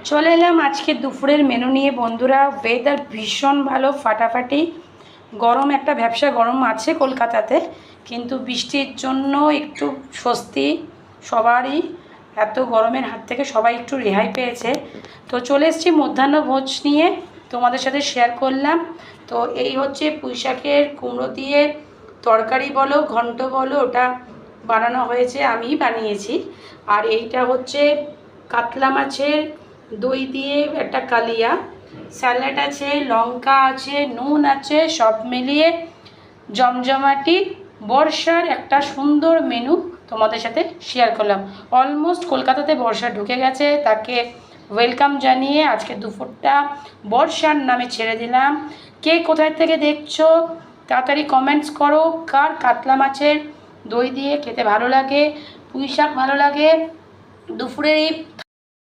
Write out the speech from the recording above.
চলে এলাম আজকে দুপুরের মেনু নিয়ে বন্ধুরা। ওয়েদার ভীষণ ভালো, ফাটাফাটি গরম, একটা ভ্যাপসা গরম আছে কলকাতাতে, কিন্তু বৃষ্টির জন্য একটু স্বস্তি সবারই। এত গরমের হাত থেকে সবাই একটু রেহাই পেয়েছে। তো চলে এসেছি মধ্যাহ্ন ভোজ নিয়ে, তোমাদের সাথে শেয়ার করলাম। তো এই হচ্ছে পুঁই শাকের কুমড়ো দিয়ে তরকারি বলো, ঘন্ট বলো, ওটা বানানো হয়েছে, আমিই বানিয়েছি। আর এইটা হচ্ছে কাতলা মাছের দই দিয়ে একটা কালিয়া, স্যালাড আছে, লঙ্কা আছে, নুন আছে, সব মিলিয়ে জমজমাটি বর্ষার একটা সুন্দর মেনু তোমাদের সাথে শেয়ার করলাম। অলমোস্ট কলকাতাতে বর্ষা ঢুকে গেছে, তাকে ওয়েলকাম জানিয়ে আজকে দুপুরটা বর্ষার নামে ছেড়ে দিলাম। কে কোথায় থেকে দেখছো তাড়াতাড়ি কমেন্টস করো, কার কাতলা মাছের দই দিয়ে খেতে ভালো লাগে, পুঁই শাক ভালো লাগে, দুপুরের এই